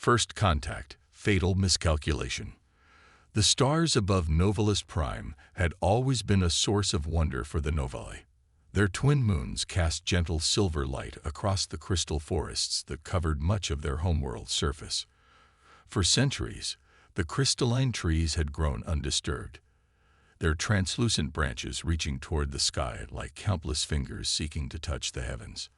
First contact, fatal miscalculation. The stars above Novalis Prime had always been a source of wonder for the Novalis. Their twin moons cast gentle silver light across the crystal forests that covered much of their homeworld's surface. For centuries, the crystalline trees had grown undisturbed, their translucent branches reaching toward the sky like countless fingers seeking to touch the heavens.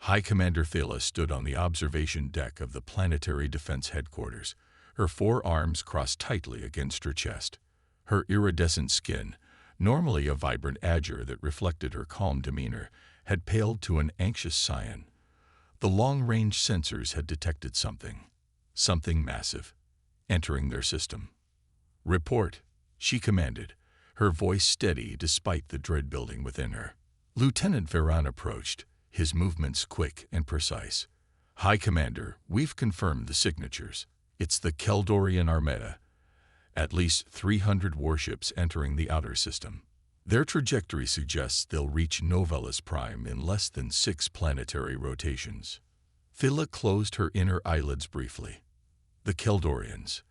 High Commander Thala stood on the observation deck of the Planetary Defense Headquarters, her four arms crossed tightly against her chest. Her iridescent skin, normally a vibrant azure that reflected her calm demeanor, had paled to an anxious cyan. The long-range sensors had detected something massive, entering their system. "Report," she commanded, her voice steady despite the dread building within her. Lieutenant Veran approached, his movements quick and precise. "High Commander, we've confirmed the signatures. It's the Keldorian Armada. At least 300 warships entering the outer system. Their trajectory suggests they'll reach Novalis Prime in less than 6 planetary rotations." Thala closed her inner eyelids briefly. The Keldorians,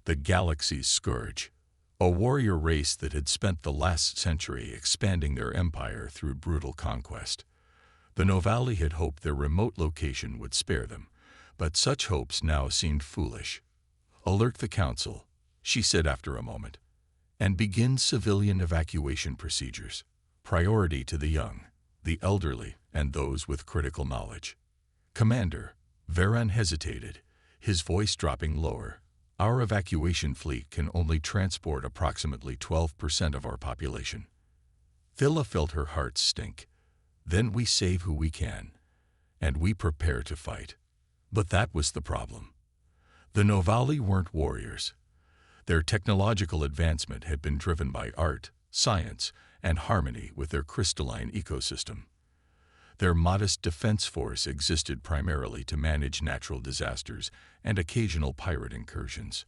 the galaxy's scourge, a warrior race that had spent the last century expanding their empire through brutal conquest. The Novalis had hoped their remote location would spare them, but such hopes now seemed foolish. "Alert the Council," she said after a moment, "and begin civilian evacuation procedures. Priority to the young, the elderly, and those with critical knowledge." "Commander," Veran hesitated, his voice dropping lower, "our evacuation fleet can only transport approximately 12% of our population." Thala felt her heart sink. "Then we save who we can, and we prepare to fight." But that was the problem. The Novalis weren't warriors. Their technological advancement had been driven by art, science, and harmony with their crystalline ecosystem. Their modest defense force existed primarily to manage natural disasters and occasional pirate incursions.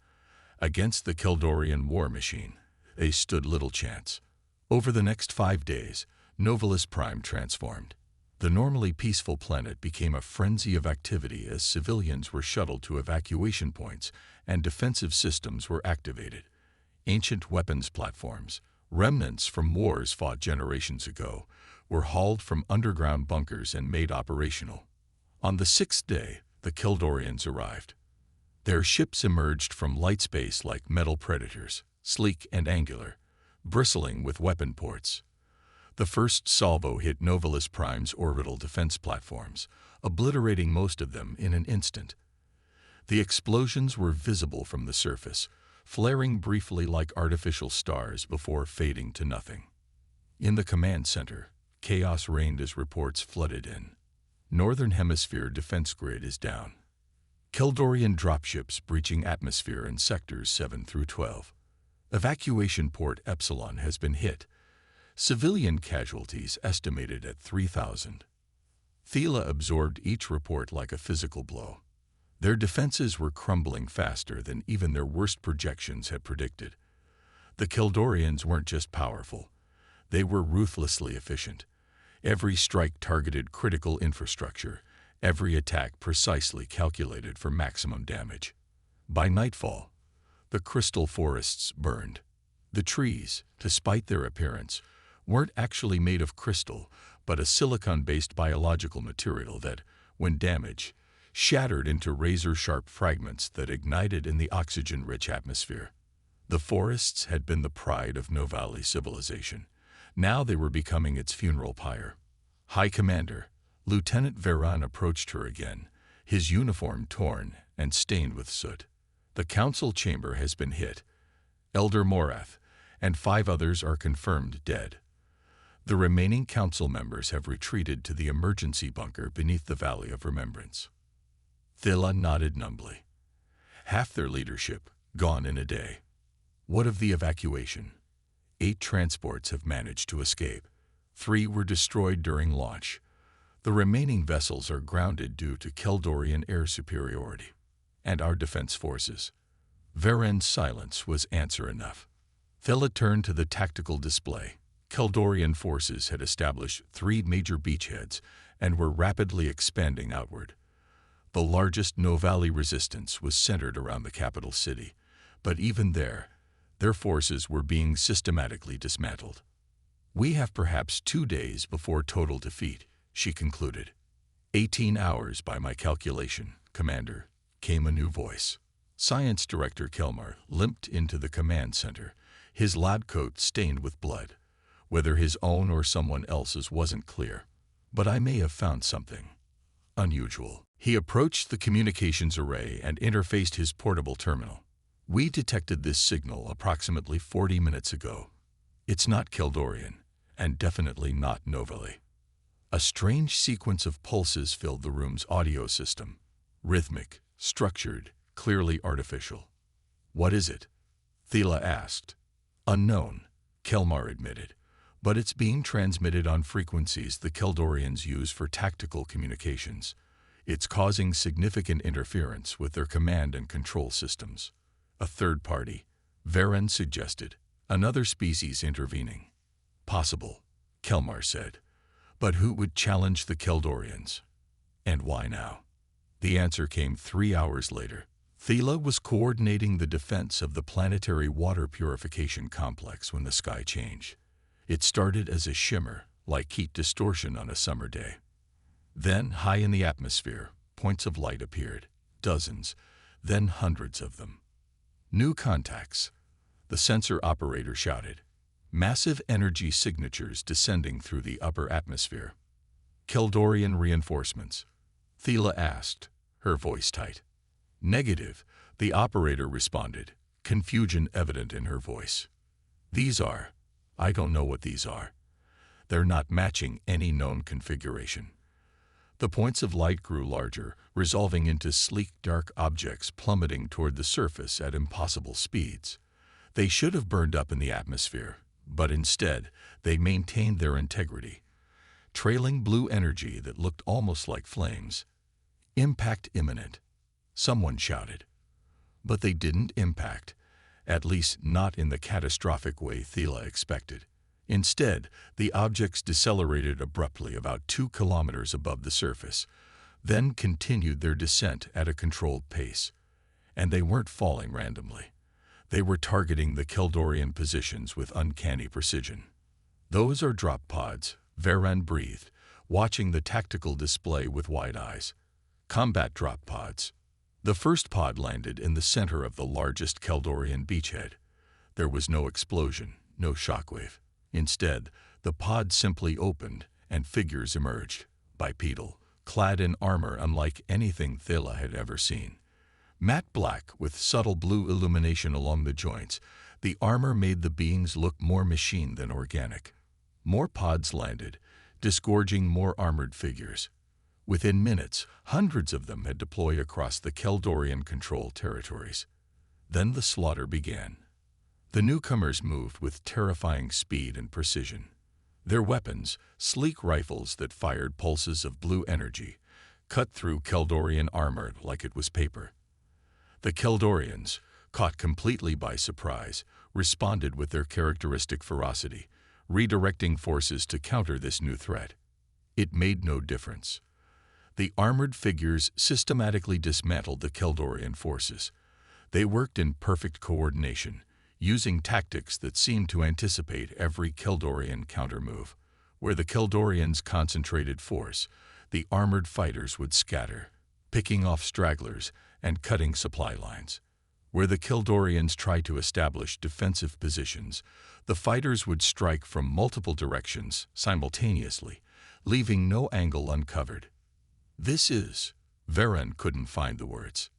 Against the Keldorian war machine, they stood little chance. Over the next 5 days, Novalis Prime transformed. The normally peaceful planet became a frenzy of activity as civilians were shuttled to evacuation points and defensive systems were activated. Ancient weapons platforms, remnants from wars fought generations ago, were hauled from underground bunkers and made operational. On the 6th day, the Keldorians arrived. Their ships emerged from light space like metal predators, sleek and angular, bristling with weapon ports. The first salvo hit Novalis Prime's orbital defense platforms, obliterating most of them in an instant. The explosions were visible from the surface, flaring briefly like artificial stars before fading to nothing. In the command center, chaos reigned as reports flooded in. Northern Hemisphere defense grid is down. Keldorian dropships breaching atmosphere in sectors 7 through 12. Evacuation port Epsilon has been hit. Civilian casualties estimated at 3,000. Thala absorbed each report like a physical blow. Their defenses were crumbling faster than even their worst projections had predicted. The Keldorians weren't just powerful. They were ruthlessly efficient. Every strike targeted critical infrastructure, every attack precisely calculated for maximum damage. By nightfall, the crystal forests burned. The trees, despite their appearance, weren't actually made of crystal, but a silicon-based biological material that, when damaged, shattered into razor-sharp fragments that ignited in the oxygen-rich atmosphere. The forests had been the pride of Novalis civilization. Now they were becoming its funeral pyre. "High Commander," Lieutenant Veran approached her again, his uniform torn and stained with soot. "The council chamber has been hit. Elder Morath and 5 others are confirmed dead. The remaining council members have retreated to the emergency bunker beneath the Valley of Remembrance." Thala nodded numbly. Half their leadership, gone in a day. What of the evacuation? 8 transports have managed to escape. 3 were destroyed during launch. The remaining vessels are grounded due to Keldorian air superiority. And our defense forces. Veran's silence was answer enough. Thala turned to the tactical display. Keldorian forces had established 3 major beachheads and were rapidly expanding outward. The largest Novalis resistance was centered around the capital city, but even there, their forces were being systematically dismantled. "We have perhaps 2 days before total defeat," she concluded. 18 hours by my calculation, Commander," came a new voice. Science Director Kelmar limped into the command center, his lab coat stained with blood. Whether his own or someone else's wasn't clear, but I may have found something unusual. He approached the communications array and interfaced his portable terminal. "We detected this signal approximately 40 minutes ago. It's not Keldorian, and definitely not Novalis." A strange sequence of pulses filled the room's audio system. Rhythmic, structured, clearly artificial. "What is it?" Thela asked. "Unknown," Kelmar admitted, "but it's being transmitted on frequencies the Keldorians use for tactical communications. It's causing significant interference with their command and control systems." A third party, Varen suggested, another species intervening. "Possible," Kelmar said. "But who would challenge the Keldorians? And why now?" The answer came 3 hours later. Thela was coordinating the defense of the planetary water purification complex when the sky changed. It started as a shimmer, like heat distortion on a summer day. Then, high in the atmosphere, points of light appeared, dozens, then hundreds of them. "New contacts," the sensor operator shouted. Massive energy signatures descending through the upper atmosphere. "Keldorian reinforcements?" Thela asked, her voice tight. "Negative," the operator responded, confusion evident in her voice. I don't know what these are. They're not matching any known configuration." The points of light grew larger, resolving into sleek dark objects plummeting toward the surface at impossible speeds. They should have burned up in the atmosphere, but instead they maintained their integrity, trailing blue energy that looked almost like flames. "Impact imminent," someone shouted. But they didn't impact, at least not in the catastrophic way Thela expected. Instead, the objects decelerated abruptly about 2 kilometers above the surface, then continued their descent at a controlled pace. And they weren't falling randomly. They were targeting the Keldorian positions with uncanny precision. "Those are drop pods," Varen breathed, watching the tactical display with wide eyes. "Combat drop pods." The first pod landed in the center of the largest Keldorian beachhead. There was no explosion, no shockwave. Instead, the pod simply opened, and figures emerged, bipedal, clad in armor unlike anything Thela had ever seen. Matte black with subtle blue illumination along the joints, the armor made the beings look more machine than organic. More pods landed, disgorging more armored figures. Within minutes, hundreds of them had deployed across the Keldorian controlled territories. Then the slaughter began. The newcomers moved with terrifying speed and precision. Their weapons, sleek rifles that fired pulses of blue energy, cut through Keldorian armor like it was paper. The Keldorians, caught completely by surprise, responded with their characteristic ferocity, redirecting forces to counter this new threat. It made no difference. The armored figures systematically dismantled the Keldorian forces. They worked in perfect coordination, using tactics that seemed to anticipate every Keldorian countermove. Where the Keldorians concentrated force, the armored fighters would scatter, picking off stragglers and cutting supply lines. Where the Keldorians tried to establish defensive positions, the fighters would strike from multiple directions simultaneously, leaving no angle uncovered. Varen couldn't find the words.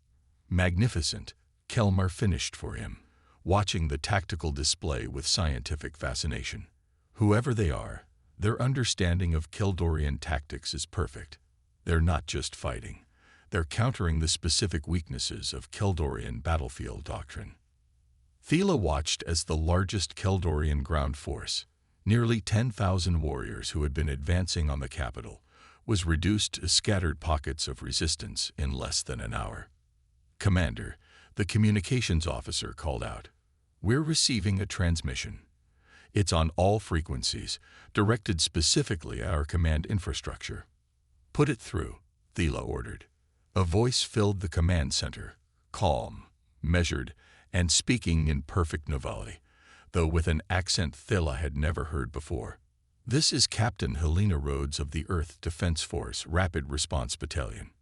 "Magnificent," Kelmar finished for him, watching the tactical display with scientific fascination. Whoever they are, their understanding of Keldorian tactics is perfect. They're not just fighting. They're countering the specific weaknesses of Keldorian battlefield doctrine. Thela watched as the largest Keldorian ground force, nearly 10,000 warriors who had been advancing on the capital, was reduced to scattered pockets of resistance in less than an hour. "Commander," the communications officer called out, "we're receiving a transmission. It's on all frequencies, directed specifically at our command infrastructure." "Put it through," Thela ordered. A voice filled the command center, calm, measured, and speaking in perfect Novalis, though with an accent Thela had never heard before. "This is Captain Helena Rhodes of the Earth Defense Force Rapid Response Battalion.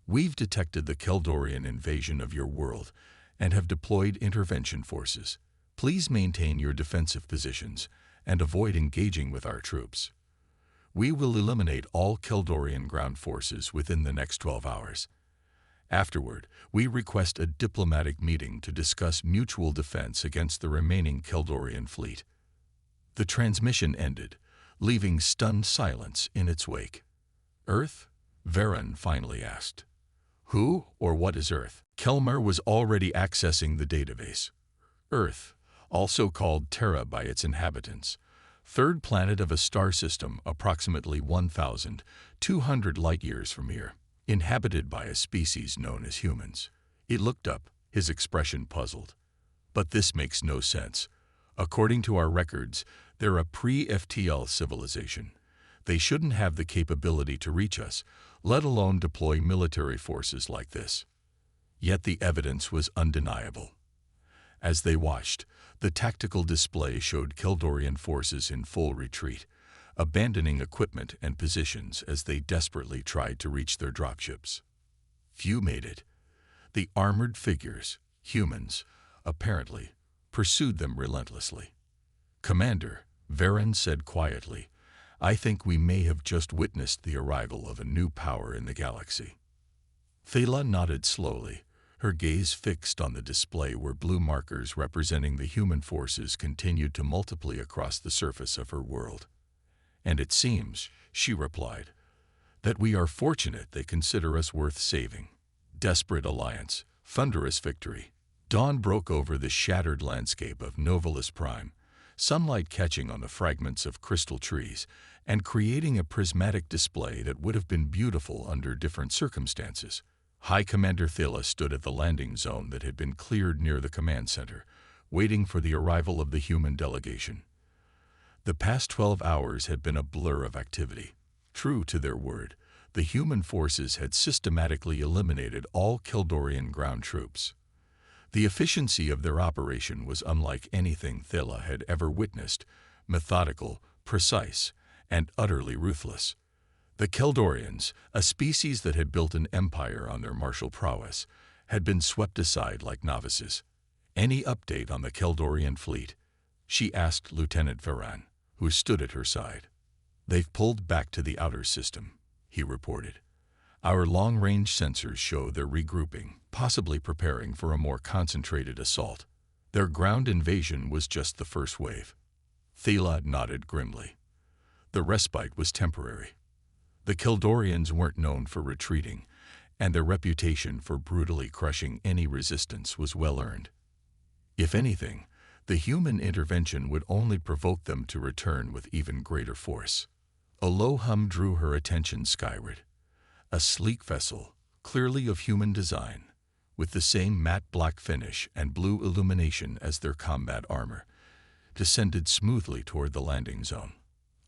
We've detected the Keldorian invasion of your world and have deployed intervention forces. Please maintain your defensive positions and avoid engaging with our troops. We will eliminate all Keldorian ground forces within the next 12 hours. Afterward, we request a diplomatic meeting to discuss mutual defense against the remaining Keldorian fleet." The transmission ended, leaving stunned silence in its wake. "Earth?" Varen finally asked. "Who or what is Earth?" Kelmar was already accessing the database. Earth, also called Terra by its inhabitants, third planet of a star system approximately 1,200 light-years from here, inhabited by a species known as humans. He looked up, his expression puzzled. "But this makes no sense. According to our records, they're a pre-FTL civilization. They shouldn't have the capability to reach us, let alone deploy military forces like this." Yet the evidence was undeniable. As they watched, the tactical display showed Keldorian forces in full retreat, abandoning equipment and positions as they desperately tried to reach their dropships. Few made it. The armored figures, humans, apparently, pursued them relentlessly. "Commander," Varen said quietly, "I think we may have just witnessed the arrival of a new power in the galaxy." Thela nodded slowly, her gaze fixed on the display where blue markers representing the human forces continued to multiply across the surface of her world. "And it seems," she replied, "that we are fortunate they consider us worth saving. Desperate alliance, thunderous victory." Dawn broke over the shattered landscape of Novalis Prime, sunlight catching on the fragments of crystal trees and creating a prismatic display that would have been beautiful under different circumstances. High Commander Thela stood at the landing zone that had been cleared near the command center, waiting for the arrival of the human delegation. The past 12 hours had been a blur of activity. True to their word, the human forces had systematically eliminated all Keldorian ground troops. The efficiency of their operation was unlike anything Thela had ever witnessed, methodical, precise, and utterly ruthless. The Keldorians, a species that had built an empire on their martial prowess, had been swept aside like novices. "Any update on the Keldorian fleet?" she asked Lieutenant Varen, who stood at her side. "They've pulled back to the outer system," he reported. "Our long-range sensors show they're regrouping, possibly preparing for a more concentrated assault. Their ground invasion was just the first wave." Thela nodded grimly. The respite was temporary. The Keldorians weren't known for retreating, and their reputation for brutally crushing any resistance was well earned. If anything, the human intervention would only provoke them to return with even greater force. A low hum drew her attention skyward. A sleek vessel, clearly of human design, with the same matte black finish and blue illumination as their combat armor, descended smoothly toward the landing zone.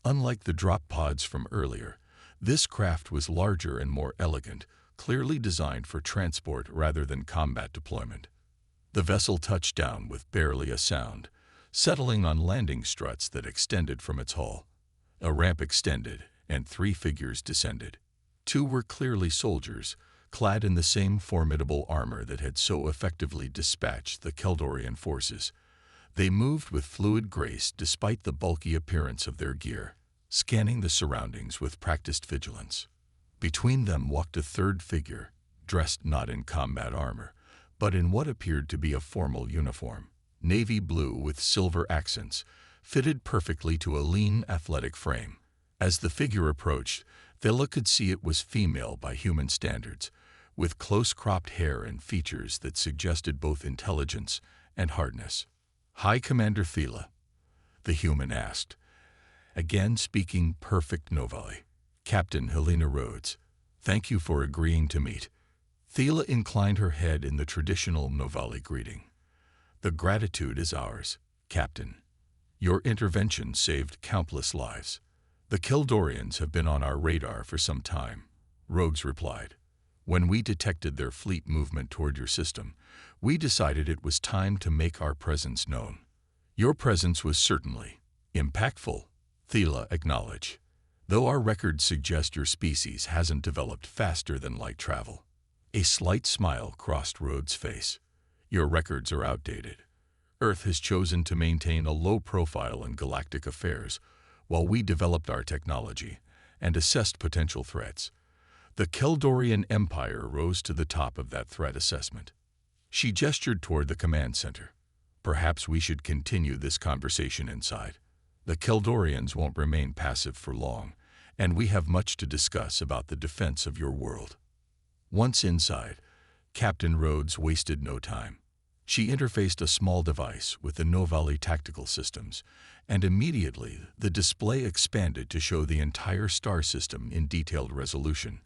Unlike the drop pods from earlier, this craft was larger and more elegant, clearly designed for transport rather than combat deployment. The vessel touched down with barely a sound, settling on landing struts that extended from its hull. A ramp extended, and 3 figures descended. 2 were clearly soldiers, clad in the same formidable armor that had so effectively dispatched the Keldorian forces. They moved with fluid grace despite the bulky appearance of their gear, scanning the surroundings with practiced vigilance. Between them walked a third figure, dressed not in combat armor, but in what appeared to be a formal uniform. Navy blue with silver accents, fitted perfectly to a lean, athletic frame. As the figure approached, Thela could see it was female by human standards, with close-cropped hair and features that suggested both intelligence and hardness. "High Commander Thela?" the human asked, again speaking perfect Novalis. "Captain Helena Rhodes, thank you for agreeing to meet." Thela inclined her head in the traditional Novalis greeting. "The gratitude is ours, Captain. Your intervention saved countless lives." "The Keldorians have been on our radar for some time," Rhodes replied. When we detected their fleet movement toward your system, we decided it was time to make our presence known. Your presence was certainly impactful, Thela acknowledged, though our records suggest your species hasn't developed faster than light travel. A slight smile crossed Rhodes' face. Your records are outdated. Earth has chosen to maintain a low profile in galactic affairs while we developed our technology and assessed potential threats. The Keldorian Empire rose to the top of that threat assessment. She gestured toward the command center. Perhaps we should continue this conversation inside. The Keldorians won't remain passive for long, and we have much to discuss about the defense of your world. Once inside, Captain Rhodes wasted no time. She interfaced a small device with the Novalis tactical systems, and immediately the display expanded to show the entire star system in detailed resolution,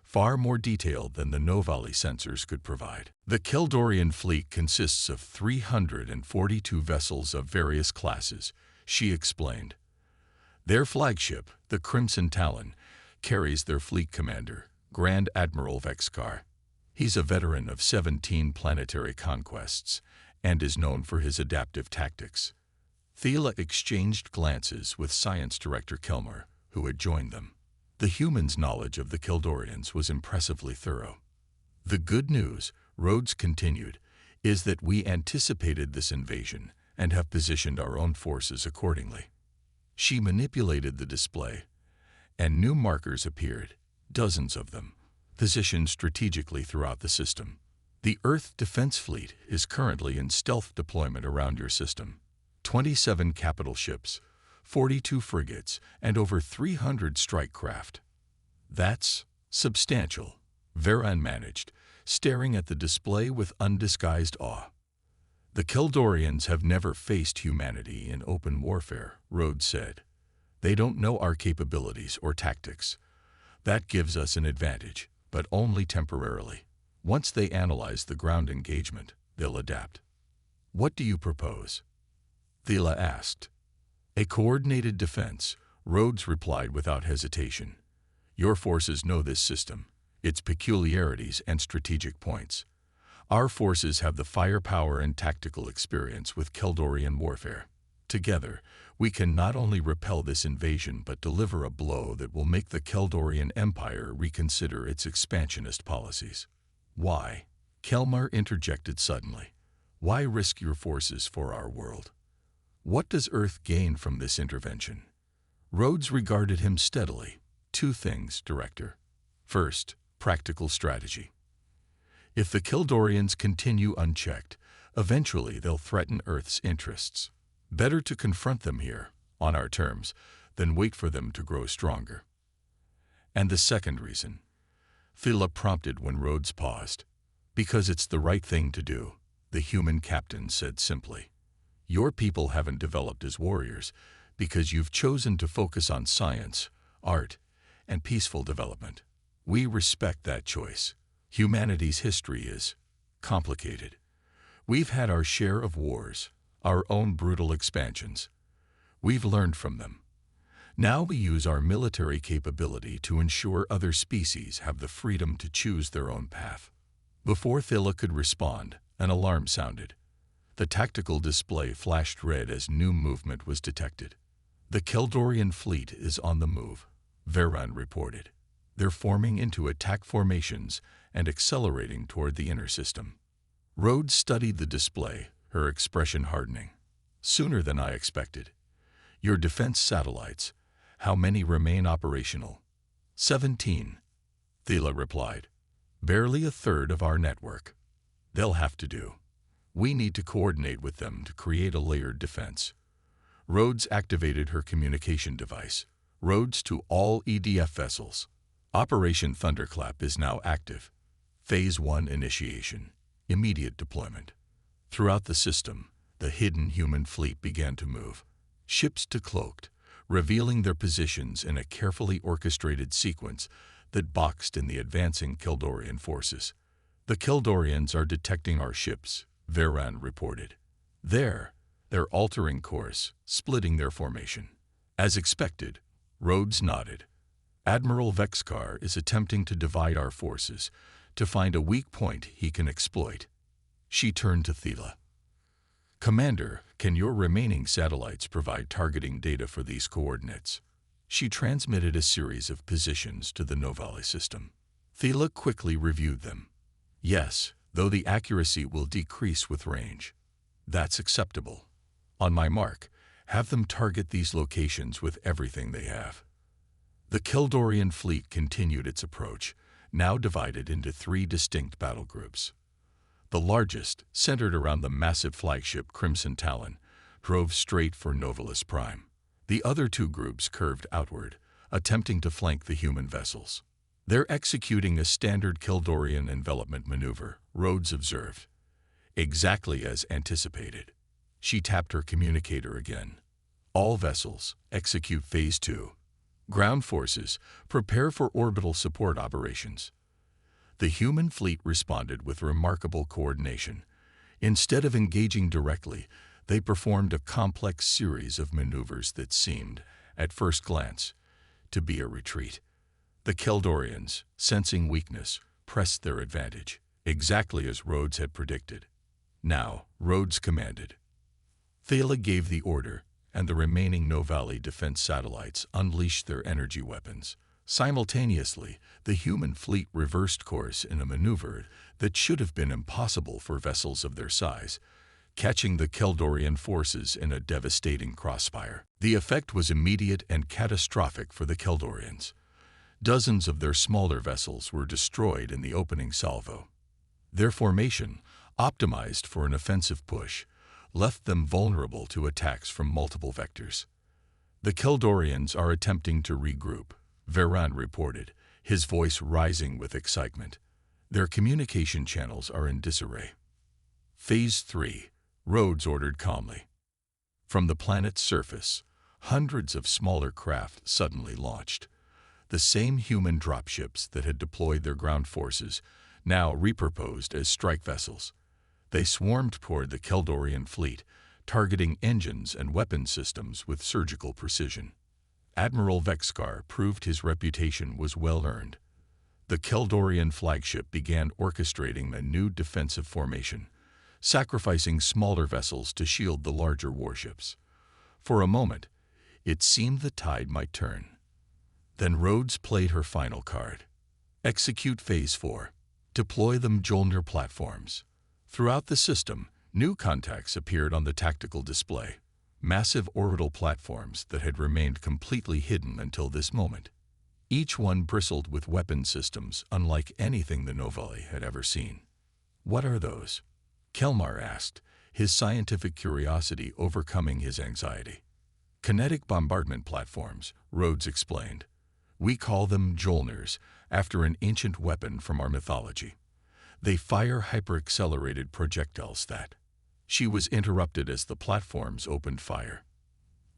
far more detailed than the Novalis sensors could provide. The Keldorian fleet consists of 342 vessels of various classes, she explained. Their flagship, the Crimson Talon, carries their fleet commander, Grand Admiral Vexkar. He's a veteran of 17 planetary conquests and is known for his adaptive tactics. Thela exchanged glances with Science Director Kelmar, who had joined them. The humans' knowledge of the Keldorians was impressively thorough. The good news, Rhodes continued, is that we anticipated this invasion and have positioned our own forces accordingly. She manipulated the display, and new markers appeared, dozens of them, positioned strategically throughout the system. The Earth Defense Fleet is currently in stealth deployment around your system. 27 capital ships, 42 frigates, and over 300 strike craft. That's substantial, Veran managed, staring at the display with undisguised awe. The Keldorians have never faced humanity in open warfare, Rhodes said. They don't know our capabilities or tactics. That gives us an advantage, but only temporarily. Once they analyze the ground engagement, they'll adapt. What do you propose? Thela asked. A coordinated defense, Rhodes replied without hesitation. Your forces know this system, its peculiarities and strategic points. Our forces have the firepower and tactical experience with Keldorian warfare. Together, we can not only repel this invasion but deliver a blow that will make the Keldorian Empire reconsider its expansionist policies. Why? Kelmar interjected suddenly. Why risk your forces for our world? What does Earth gain from this intervention? Rhodes regarded him steadily. 2 things, Director. First, practical strategy. If the Keldorians continue unchecked, eventually they'll threaten Earth's interests. Better to confront them here, on our terms, than wait for them to grow stronger. And the second reason, Thela prompted when Rhodes paused. Because it's the right thing to do, the human captain said simply. Your people haven't developed as warriors because you've chosen to focus on science, art, and peaceful development. We respect that choice. Humanity's history is complicated. We've had our share of wars, our own brutal expansions. We've learned from them. Now we use our military capability to ensure other species have the freedom to choose their own path. Before Thela could respond, an alarm sounded. The tactical display flashed red as new movement was detected. The Keldorian fleet is on the move, Veran reported. They're forming into attack formations and accelerating toward the inner system. Rhodes studied the display, her expression hardening. Sooner than I expected. Your defense satellites, how many remain operational? 17, Thela replied. Barely a third of our network. They'll have to do. We need to coordinate with them to create a layered defense. Rhodes activated her communication device. Rhodes to all EDF vessels. Operation Thunderclap is now active. Phase 1 initiation. Immediate deployment. Throughout the system, the hidden human fleet began to move. Ships decloaked, revealing their positions in a carefully orchestrated sequence that boxed in the advancing Keldorian forces. The Keldorians are detecting our ships, Veran reported. They're altering course, splitting their formation. As expected, Rhodes nodded. Admiral Vexkar is attempting to divide our forces, to find a weak point he can exploit. She turned to Thela. "Commander, can your remaining satellites provide targeting data for these coordinates?" She transmitted a series of positions to the Novalis system. Thela quickly reviewed them. "Yes, though the accuracy will decrease with range." "That's acceptable. On my mark, have them target these locations with everything they have." The Keldorian fleet continued its approach, now divided into 3 distinct battle groups. The largest, centered around the massive flagship Crimson Talon, drove straight for Novalis Prime. The other 2 groups curved outward, attempting to flank the human vessels. "They're executing a standard Keldorian envelopment maneuver," Rhodes observed. "Exactly as anticipated." She tapped her communicator again. "All vessels, execute Phase 2. Ground forces, prepare for orbital support operations." The human fleet responded with remarkable coordination. Instead of engaging directly, they performed a complex series of maneuvers that seemed, at first glance, to be a retreat. The Keldorians, sensing weakness, pressed their advantage, exactly as Rhodes had predicted. "Now," Rhodes commanded. Thela gave the order, and the remaining Novalis defense satellites unleashed their energy weapons. Simultaneously, the human fleet reversed course in a maneuver that should have been impossible for vessels of their size, catching the Keldorian forces in a devastating crossfire. The effect was immediate and catastrophic for the Keldorians. Dozens of their smaller vessels were destroyed in the opening salvo. Their formation, optimized for an offensive push, left them vulnerable to attacks from multiple vectors. "The Keldorians are attempting to regroup," Veran reported, his voice rising with excitement. "Their communication channels are in disarray." "Phase 3, Rhodes ordered calmly. From the planet's surface, hundreds of smaller craft suddenly launched. The same human dropships that had deployed their ground forces, now repurposed as strike vessels. They swarmed toward the Keldorian fleet, targeting engines and weapon systems with surgical precision. Admiral Vexkar proved his reputation was well-earned. The Keldorian flagship began orchestrating a new defensive formation, sacrificing smaller vessels to shield the larger warships. For a moment, it seemed the tide might turn. Then Rhodes played her final card. "Execute Phase 4. Deploy the Mjolnir platforms." Throughout the system, new contacts appeared on the tactical display. Massive orbital platforms that had remained completely hidden until this moment. Each one bristled with weapon systems unlike anything the Novalis had ever seen. "What are those?" Kelmar asked, his scientific curiosity overcoming his anxiety. "Kinetic bombardment platforms," Rhodes explained. "We call them Mjolnirs, after an ancient weapon from our mythology. They fire hyper-accelerated projectiles that—" She was interrupted as the platforms opened fire.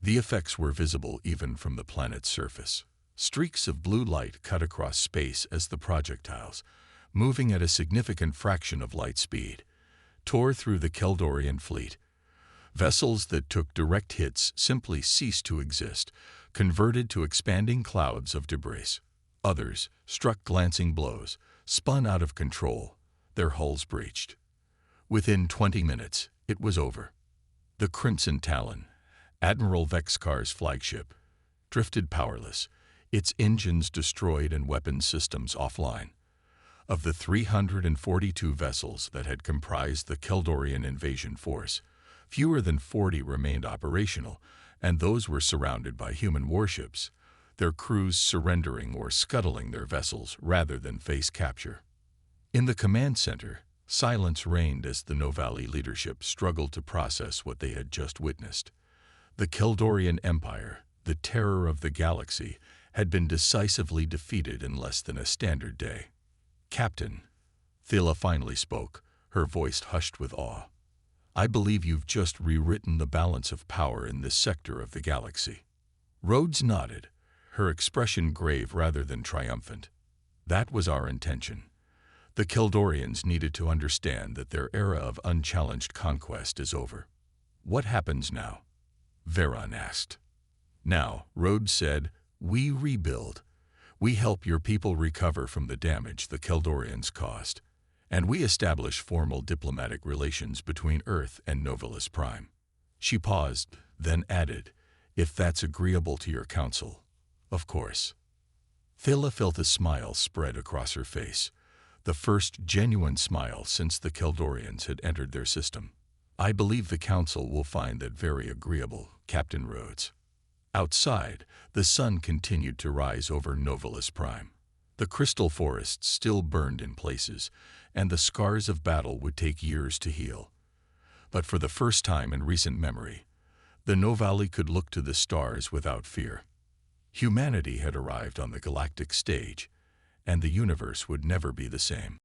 The effects were visible even from the planet's surface. Streaks of blue light cut across space as the projectiles, moving at a significant fraction of light speed, tore through the Keldorian fleet. Vessels that took direct hits simply ceased to exist, converted to expanding clouds of debris. Others, struck glancing blows, spun out of control, their hulls breached. Within 20 minutes, it was over. The Crimson Talon, Admiral Vexkar's flagship, drifted powerless, its engines destroyed and weapons systems offline. Of the 342 vessels that had comprised the Keldorian invasion force, fewer than 40 remained operational, and those were surrounded by human warships, their crews surrendering or scuttling their vessels rather than face capture. In the command center, silence reigned as the Novalis leadership struggled to process what they had just witnessed. The Keldorian Empire, the terror of the galaxy, had been decisively defeated in less than a standard day. "Captain," Thela finally spoke, her voice hushed with awe. "I believe you've just rewritten the balance of power in this sector of the galaxy." Rhodes nodded, her expression grave rather than triumphant. "That was our intention. The Keldorians needed to understand that their era of unchallenged conquest is over." "What happens now?" Veran asked. "Now," Rhodes said, "we rebuild. We help your people recover from the damage the Keldorians caused, and we establish formal diplomatic relations between Earth and Novalis Prime." She paused, then added, "If that's agreeable to your council, of course." Thela felt a smile spread across her face, the first genuine smile since the Keldorians had entered their system. "I believe the council will find that very agreeable, Captain Rhodes." Outside, the sun continued to rise over Novalis Prime. The crystal forests still burned in places, and the scars of battle would take years to heal. But for the first time in recent memory, the Novali could look to the stars without fear. Humanity had arrived on the galactic stage, and the universe would never be the same.